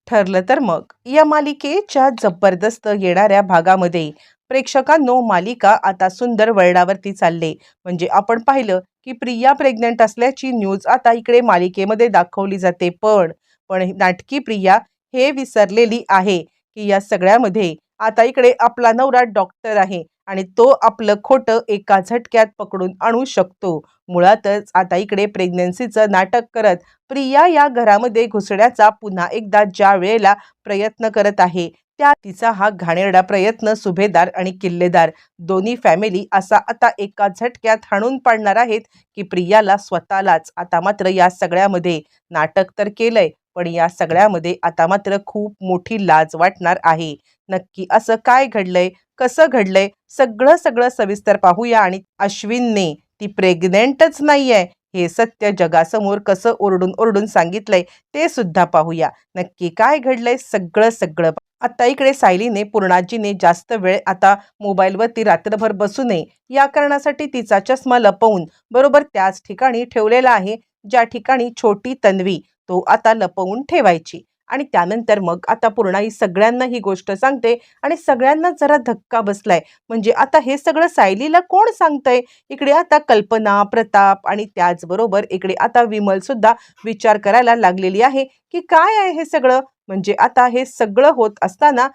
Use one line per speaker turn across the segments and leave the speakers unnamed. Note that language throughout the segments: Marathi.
ठरलं तर मग या मालिकेच्या जबरदस्त येणाऱ्या भागामध्ये प्रेक्षकांनो मालिका आता सुंदर वळणावरती चालले. म्हणजे आपण पाहिलं की प्रिया प्रेग्नंट असल्याची न्यूज आता इकडे मालिकेमध्ये दाखवली जाते. पण पण नाटकी प्रिया हे विसरलेली आहे की या सगळ्यामध्ये आता इकडे आपला नवरा डॉक्टर आहे आणि तो आपलं खोटं एका झटक्यात पकडून आणू शकतो. मुळातच आता इकडे प्रेग्नन्सीचं नाटक करत प्रिया या घरामध्ये घुसण्याचा पुन्हा एकदा ज्या वेळेला प्रयत्न करत आहे, त्या तिचा हा घाणेरडा प्रयत्न सुभेदार आणि किल्लेदार दोन्ही फॅमिली असा आता एका झटक्यात हाणून पाडणार आहेत की प्रियाला स्वतःलाच आता मात्र या सगळ्यामध्ये नाटक तर केलंय, पण या सगळ्यामध्ये आता मात्र खूप मोठी लाज वाटणार आहे. नक्की असं काय घडलंय, कसं घडलंय, सगळं सगळं सविस्तर पाहूया. आणि अश्विनने ती प्रेग्नेंटच नाहीये हे सत्य जगासमोर कसं ओरडून ओरडून सांगितलंय ते सुद्धा पाहूया. नक्की काय घडलंय सगळं सगळं. आता इकडे सायलीने पूर्णाजीने जास्त वेळ आता मोबाईलवरती रात्रभर बसू नये या कारणासाठी तिचा चष्मा लपवून बरोबर त्याच ठिकाणी ठेवलेला आहे, ज्या ठिकाणी छोटी तन्वी तो आता लपवून ठेवायची. आणि त्यानंतर मग आता पूर्णा ही सगळ्यांना ही गोष्ट सांगते आणि सगळ्यांना जरा धक्का बसलाय. म्हणजे आता हे सगळं सायलीला कोण सांगतंय? इकडे आता कल्पना, प्रताप आणि त्याचबरोबर इकडे आता विमल सुद्धा विचार करायला लागलेली आहे की काय आहे हे सगळं. म्हणजे आता हे सगळं होत असताना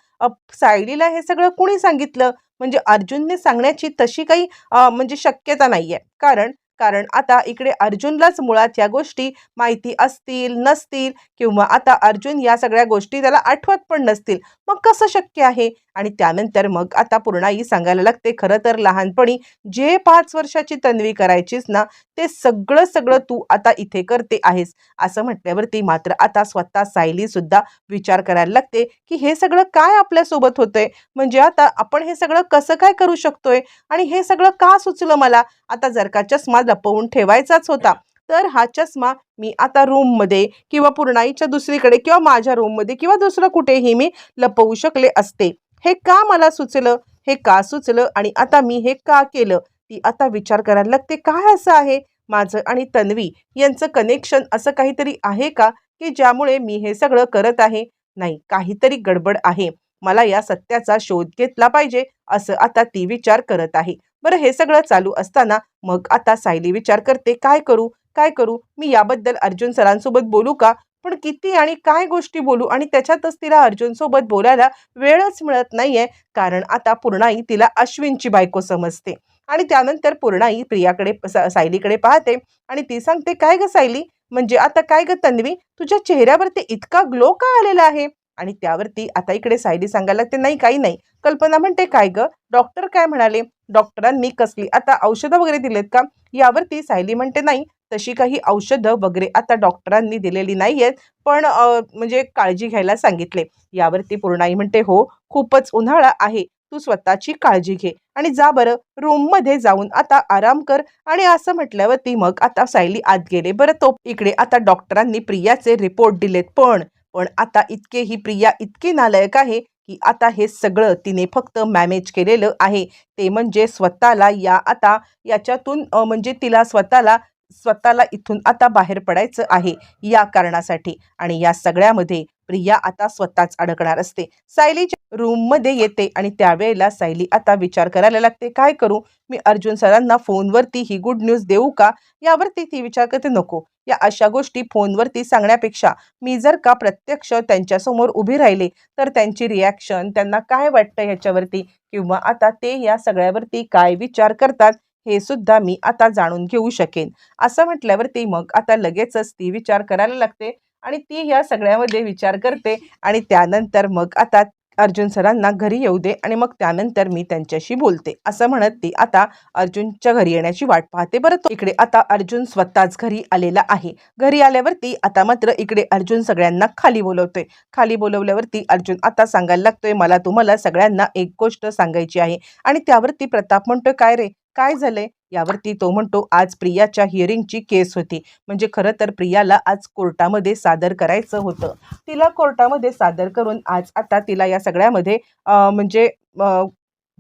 सायलीला हे सगळं कुणी सांगितलं? म्हणजे अर्जुनने सांगण्याची तशी काही म्हणजे शक्यता नाहीये. कारण कारण आता इकडे अर्जुनलाच मुळात या गोष्टी माहिती असतील नसतील किंवा आता अर्जुन या सगळ्या गोष्टी त्याला आठवत पण नसतील. मग कसं शक्य आहे? आणि त्यानंतर मग आता पूर्णाई सांगायला लागते, खरं तर लहानपणी जे 5 वर्षाची तन्वी करायचीस ना, ते सगळं सगळं तू आता इथे करते आहेस. असं म्हटल्यावरती मात्र आता स्वतः सायली सुद्धा विचार करायला लागते की हे सगळं काय आपल्यासोबत होतंय. म्हणजे आता आपण हे सगळं कसं काय करू शकतोय आणि हे सगळं का सुचलं मला? आता जर का चष्मा लपवून ठेवायचाच होता तर हा चष्मा मी आता रूममध्ये किंवा पूर्णाईच्या दुसरीकडे किंवा माझ्या रूममध्ये किंवा दुसरं कुठेही मी लपवू शकले असते. हे का मला सुचलं? हे का सुचलं आणि आता मी हे का केलं? ती आता विचार करायला लागते, काय असं आहे माझं आणि तन्वी यांचं कनेक्शन असं काहीतरी आहे का की ज्यामुळे मी हे सगळं करत आहे? नाही, काहीतरी गडबड आहे. मला या सत्याचा शोध घेतला पाहिजे असं आता ती विचार करत आहे. बरं, हे सगळं चालू असताना मग आता सायली विचार करते, काय करू? काय करू? मी याबद्दल अर्जुन सरांसोबत बोलू का? पण किती आणि काय गोष्टी बोलू? आणि त्याच्यातच तिला अर्जुन सोबत बोलायला वेळच मिळत नाहीये. कारण आता पूर्णाई तिला अश्विनची बायको समजते. आणि त्यानंतर पूर्णाई प्रियाकडे सायलीकडे पाहते आणि ती सांगते, काय ग सायली, म्हणजे आता काय ग तन्वी, तुझ्या चेहऱ्यावरती इतका ग्लो का आलेला आहे? आणि त्यावरती आता इकडे सायली सांगायला लागते, नाही काही नाही. कल्पना म्हणते, काय ग, डॉक्टर काय म्हणाले? डॉक्टरांनी कसली आता औषधं वगैरे दिलेत का? यावरती सायली म्हणते, नाही, तशी काही औषधं वगैरे आता डॉक्टरांनी दिलेली नाहीयेत, पण म्हणजे काळजी घ्यायला सांगितले. यावरती पूर्णाई म्हणते, हो, खूपच उन्हाळा आहे, तू स्वतःची काळजी घे आणि जा बरं रूममध्ये जाऊन आता आराम कर. आणि असं म्हटल्यावरती मग आता सायली आत गेले. बरं, तो इकडे आता डॉक्टरांनी प्रियाचे रिपोर्ट दिलेत. पण पण आता इतके ही प्रिया इतकी नालायक आहे की आता हे सगळं तिने फक्त मॅनेज केलेलं आहे. ते म्हणजे स्वतःला या आता याच्यातून म्हणजे तिला स्वतःला स्वतःला इथून आता बाहेर पडायचं आहे या कारणासाठी. आणि या सगळ्यामध्ये प्रिया आता स्वतःच अडकणार असते. सायलीच्या रूममध्ये येते आणि त्यावेळेला सायली आता विचार करायला लागते, काय करू? मी अर्जुन सरांना फोनवरती ही गुड न्यूज देऊ का? यावरती ती विचार करते, नको, या अशा गोष्टी फोनवरती सांगण्यापेक्षा मी जर का प्रत्यक्ष त्यांच्यासमोर उभी राहिले तर त्यांची रिॲक्शन, त्यांना काय वाटतं ह्याच्यावरती किंवा आता ते या सगळ्यावरती काय विचार करतात हे सुद्धा मी आता जाणून घेऊ शकेन. असं म्हटल्यावरती मग आता लगेचच ती विचार करायला लागते आणि ती या सगळ्यामध्ये विचार करते. आणि त्यानंतर मग आता अर्जुन सरांना घरी येऊ दे आणि मग त्यानंतर मी त्यांच्याशी बोलते असं म्हणत ती आता अर्जुनच्या घरी येण्याची वाट पाहते. बरं, तो इकडे आता अर्जुन स्वतःच घरी आलेला आहे. घरी आल्यावरती आता मात्र इकडे अर्जुन सगळ्यांना खाली बोलवतोय. खाली बोलवल्यावरती अर्जुन आता सांगायला लागतोय, मला तुम्हाला सगळ्यांना एक गोष्ट सांगायची आहे. आणि त्यावरती प्रताप म्हणतोय, काय रे, काय झालंय? यावरती तो म्हणतो, आज प्रियाच्या हिअरिंगची केस होती. म्हणजे खरं तर प्रियाला आज कोर्टामध्ये सादर करायचं होतं. तिला कोर्टामध्ये सादर करून आज आता तिला या सगळ्यामध्ये म्हणजे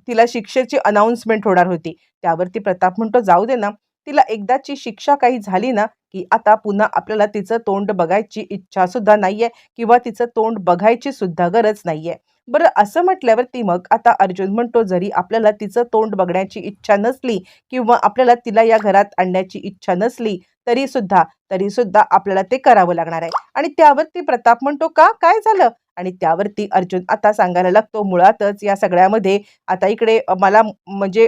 तिला शिक्षेची अनाउन्समेंट होणार होती. त्यावरती प्रताप म्हणतो, जाऊ दे ना, तिला एकदाची शिक्षा काही झाली ना की आता पुन्हा आपल्याला तिचं तोंड बघायची इच्छा सुद्धा नाहीये किंवा तिचं तोंड बघायची सुद्धा गरज नाहीये. बरं असं म्हटल्यावरती मग आता अर्जुन म्हणतो, जरी आपल्याला तिचं तोंड बघण्याची इच्छा नसली किंवा आपल्याला तिला या घरात आणण्याची इच्छा नसली तरी सुद्धा आपल्याला ते करावं लागणार आहे. आणि त्यावरती प्रताप म्हणतो, का काय झालं? आणि त्यावरती अर्जुन आता सांगायला लागतो, मुळातच या सगळ्यामध्ये आता इकडे मला म्हणजे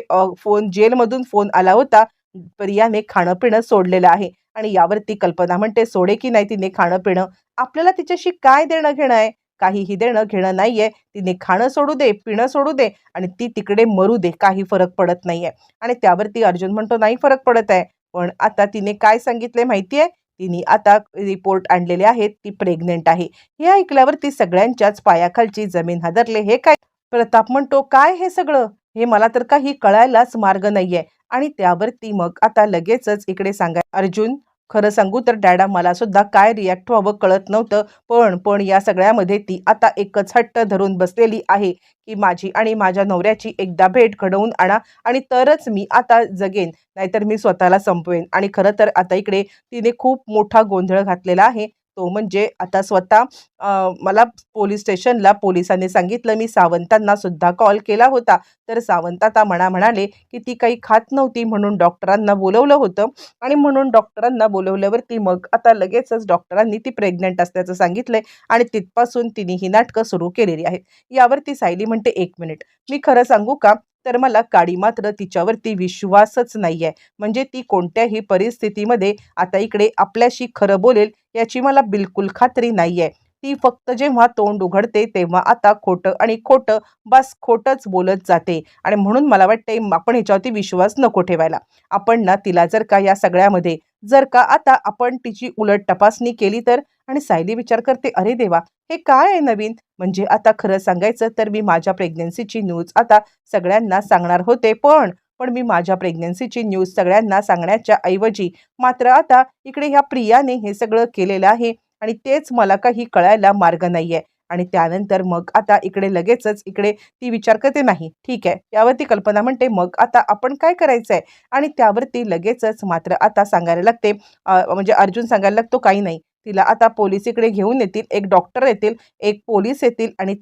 जेलमधून फोन आला होता. प्रियाने खाणं पिणं सोडलेलं आहे आणि यावरती कल्पना म्हणते, सोडे की नाही तिने खाणं पिणं, आपल्याला तिच्याशी काय देणं घेणं आहे? काहीही देणं घेणं नाहीये. तिने खाणं सोडू दे, पिणं सोडू दे आणि ती तिकडे मरू दे, काही फरक पडत नाहीये. आणि त्यावरती अर्जुन म्हणतो, नाही फरक पडत आहे. पण आता तिने काय सांगितले माहितीये? तिने आता रिपोर्ट आणलेले आहेत, ती प्रेग्नेंट आहे. हे ऐकल्यावरती सगळ्यांच्याच पायाखालची जमीन हादरले. हे काय? प्रताप म्हणतो, काय हे सगळं? हे मला तर काही कळायलाच मार्ग नाहीये. आणि त्यावरती मग आता लगेचच इकडे सांगाय, अर्जुन खरं सांगू तर डॅडा मला सुद्धा काय रिॲक्ट व्हावं कळत नव्हतं. पण या सगळ्यामध्ये ती आता एकच हट्ट धरून बसलेली आहे, की माझी आणि माझ्या नवऱ्याची एकदा भेट घडवून आणा आणि तरच मी आता जगेन, नाहीतर मी स्वतःला संपवेन. आणि खरं तर आता इकडे तिने खूप मोठा गोंधळ घातलेला आहे. तो म्हणजे आता स्वतः मला पोलीस स्टेशनला पोलिसांनी सांगितलं, मी सावंतांना सुद्धा कॉल केला होता. तर सावंत आता म्हणाले, की ती काही खात नव्हती म्हणून डॉक्टरांना बोलवलं होतं आणि म्हणून डॉक्टरांना बोलवल्यावरती मग आता लगेचच डॉक्टरांनी ती प्रेग्नंट असल्याचं सांगितलंय आणि तिथपासून तिने ही नाटकं सुरू केलेली आहेत. यावरती सायली म्हणते, एक मिनिट, मी खरं सांगू का? तर मला काडी मात्र तिच्यावरती विश्वासच नाहीये. म्हणजे ती कोणत्याही परिस्थितीमध्ये आता इकडे आपल्याशी खरं बोलेल याची मला बिलकुल खात्री नाहीये. ती फक्त जेव्हा तोंड उघडते तेव्हा आता खोटं आणि खोटं, बस खोटंच बोलत जाते. आणि म्हणून मला वाटतंय आपण ह्याच्यावरती विश्वास नको ठेवायला. आपण ना तिला जर का या सगळ्यामध्ये जर का आता आपण तिची उलट तपासणी केली तर. आणि सायली विचार करते, अरे देवा, हे काय आहे नवीन? म्हणजे आता खरं सांगायचं तर मी माझ्या प्रेग्नन्सीची न्यूज आता सगळ्यांना सांगणार होते. पण मी माझ्या प्रेग्नन्सीची न्यूज सगळ्यांना सांगण्याच्या ऐवजी मात्र आता इकडे ह्या प्रियाने हे सगळं केलेलं आहे आणि तेच मला काही कळायला मार्ग नाहीये. आणि त्यानंतर मग आता इकडे लगेचच इकडे ती विचार करते, नाही ठीक आहे. यावरती कल्पना म्हणते, मग आता आपण काय करायचंय? आणि त्यावरती लगेचच मात्र आता सांगायला लागते, म्हणजे अर्जुन सांगायला लागतो, काही नाही, तिला आता पोलीस इकडे घेऊन येतील, एक डॉक्टर येतील, एक पोलीस येतील आणि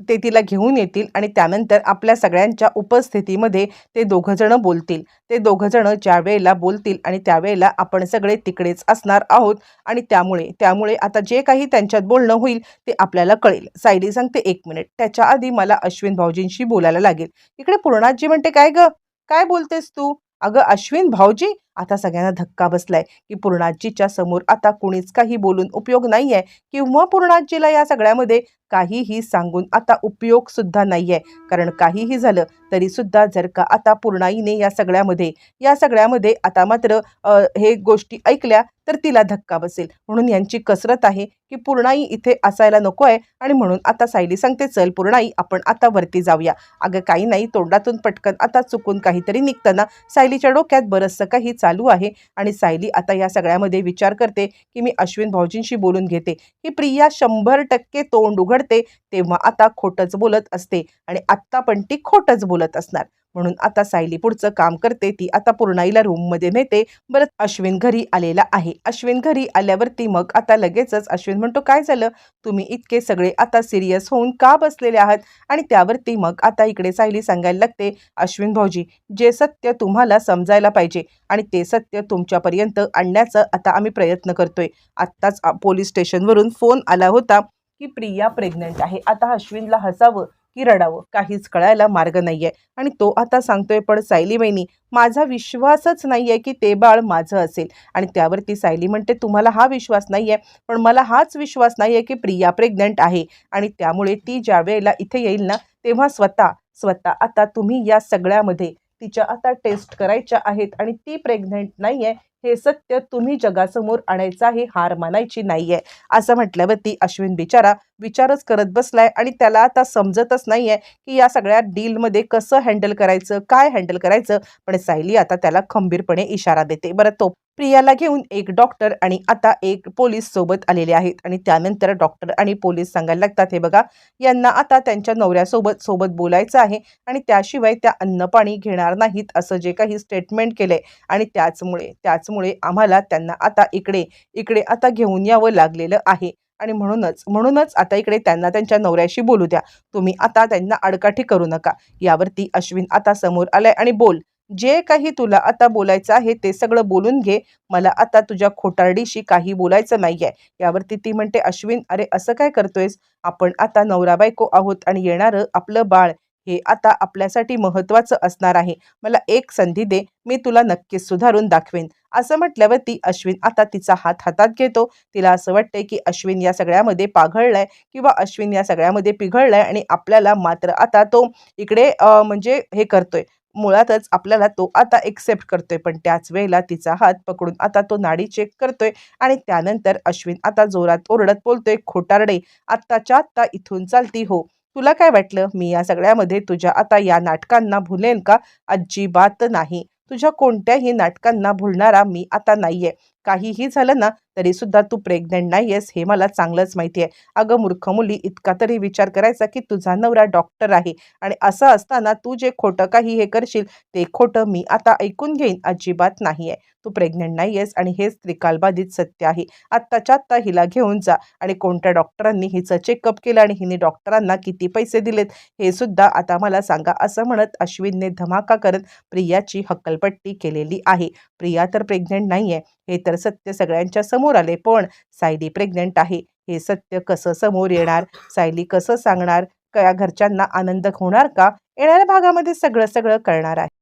ते तिला घेऊन येतील आणि त्यानंतर आपल्या सगळ्यांच्या उपस्थितीमध्ये ते दोघं जण बोलतील. ते दोघं जण ज्या वेळेला बोलतील आणि त्यावेळेला आपण सगळे तिकडेच असणार आहोत आणि त्यामुळे आता जे काही त्यांच्यात बोलणं होईल ते आपल्याला कळेल. सायली सांगते, एक मिनिट, त्याच्या आधी मला अश्विन भाऊजींशी बोलायला लागेल. इकडे पूर्णाजी म्हणते, काय ग, काय बोलतेस तू? अगं अश्विन भाऊजी? आता सगळ्यांना धक्का बसलाय, की पूर्णाजीच्या समोर आता कुणीच काही बोलून उपयोग नाहीये किंवा पूर्णाजीला या सगळ्यामध्ये काहीही सांगून आता उपयोग सुद्धा नाहीये. कारण काहीही झालं तरी सुद्धा जर का आता पूर्णाईने या सगळ्यामध्ये आता मात्र हे गोष्टी ऐकल्या तर तिला धक्का बसेल. म्हणून यांची कसरत आहे, की पूर्णाई इथे असायला नको आहे. आणि म्हणून आता सायली सांगते, चल पूर्णाई, आपण आता वरती जाऊया. अगं काही नाही, तोंडातून पटकन आता चुकून काहीतरी निघताना सायलीच्या डोक्यात बरंचसं काही चालू आहे. आणि सायली आता या सगळ्यामध्ये विचार करते, की मी अश्विन भाऊजींशी बोलून घेते. ही प्रिया 100% तोंड उघडते तेव्हा आता खोटंच बोलत असते आणि आत्ता पण ती खोटंच बोलत असणार. म्हणून आता सायली पुढचं काम करते, ती आता पूर्णाईला रूममध्ये नेते. बरं अश्विन घरी आलेला आहे. अश्विन घरी आल्यावरती मग आता लगेचच अश्विन म्हणतो, काय झालं? तुम्ही इतके सगळे आता सिरियस होऊन का बसलेले आहात? आणि त्यावरती मग आता इकडे सायली सांगायला लागते, अश्विन भाऊजी, जे सत्य तुम्हाला समजायला पाहिजे आणि ते सत्य तुमच्यापर्यंत आणण्याचा आता आम्ही प्रयत्न करतोय. आत्ताच पोलीस स्टेशनवरून फोन आला होता, की प्रिया प्रेग्नंट आहे. आता अश्विनला हसावं की रडावं काहीच कळायला मार्ग नाहीये. आणि तो आता सांगतोय, पण सायली वहिनी, माझा विश्वासच नाहीये की ते बाळ माझं असेल. आणि त्यावरती सायली म्हणते, तुम्हाला हा विश्वास नाहीये, पण मला हाच विश्वास नाहीये की प्रिया प्रेग्नंट आहे. आणि त्यामुळे ती ज्या वेळेला इथे येईल ना, तेव्हा स्वतः आता तुम्ही या सगळ्यामध्ये तिच्या आता टेस्ट करायच्या आहेत आणि ती प्रेग्नंट नाहीये हे सत्य तुम्ही जगासमोर आणायचं आहे, हार मानायची नाहीये. असं म्हटल्यावरती अश्विन बिचारा विचारच करत बसलाय आणि त्याला आता समजतच नाहीये, की या सगळ्या डीलमध्ये कसं हँडल करायचं, काय हँडल करायचं. पण सायली आता त्याला खंबीरपणे इशारा देते. बरं तो प्रियाला घेऊन एक डॉक्टर आणि आता एक पोलीस सोबत आलेले आहेत आणि त्यानंतर डॉक्टर आणि पोलीस सांगायला लागतात, हे बघा, यांना आता त्यांच्या नवऱ्यासोबत सोबत बोलायचं आहे आणि त्याशिवाय त्या अन्नपाणी घेणार नाहीत असं जे काही स्टेटमेंट केलंय आणि त्याचमुळे आम्हाला त्यांना आता इकडे इकडे आता घेऊन यावं लागलेलं आहे. आणि म्हणूनच आता इकडे त्यांना त्यांच्या नवऱ्याशी बोलू द्या. तुम्ही आता त्यांना आडकाठी करू नका. यावरती अश्विन आता समोर आलाय आणि बोल, जे काही तुला आता बोलायचं आहे ते सगळं बोलून घे. मला आता तुझ्या खोटारडीशी काही बोलायचं नाहीये. यावरती ती म्हणते, अश्विन, अरे असं काय करतोयस? आपण आता नवरा बायको आहोत आणि येणारं आपलं बाळ हे आता आपल्यासाठी महत्त्वाचं असणार आहे. मला एक संधी दे, मी तुला नक्कीच सुधारून दाखवेन. असं म्हटल्यावरती अश्विन आता तिचा हात हातात घेतो. तिला असं वाटतंय की अश्विन या सगळ्यामध्ये पाघळलाय किंवा अश्विन या सगळ्यामध्ये पिघळलाय आणि आपल्याला मात्र आता तो इकडे म्हणजे हे करतोय. मुळातच आपल्याला तो आता एक्सेप्ट करतोय. पण त्याच वेळेला तिचा हात पकडून आता तो नाडी चेक करतोय आणि त्यानंतर अश्विन आता जोरात ओरडत बोलतोय, खोटारडे, आत्ताच्या आत्ता इथून चालती हो. तुला काय वाटलं मी या सगळ्यामध्ये तुझ्या आता या नाटकांना भुलेन का? अजिबात नाही. तुझ्या कोणत्याही नाटकांना भुलणारा मी आता नाहीये. काहीही झालं ना तरी सुद्धा तू प्रेग्नंट नाहीयेस हे मला चांगलंच माहिती आहे. अगं मूर्ख मुली, इतका तरी विचार करायचा की तुझा नवरा डॉक्टर आहे आणि असं असताना तू जे खोटं काही हे करशील ते खोटं मी आता ऐकून घेईन. अजिबात नाहीये. तू प्रेग्नंट नाहीयेस आणि हेच त्रिकालबाधित सत्य आहे. आत्ताच्या आत्ता हिला घेऊन जा आणि कोणत्या डॉक्टरांनी हिचं चेकअप केलं आणि हिने डॉक्टरांना किती पैसे दिलेत हे सुद्धा आता मला सांगा. असं म्हणत अश्विनने धमाका करत प्रियाची हक्कलपट्टी केलेली आहे. प्रिया तर प्रेग्नंट नाहीये हे तर सत्य सगळ्यांच्या समोर आले, पण सायली प्रेग्नंट आहे हे सत्य कसं समोर येणार? सायली कसं सांगणार? घरच्यांना आनंद होणार का? येणाऱ्या भागामध्ये सगळं कळणार आहे.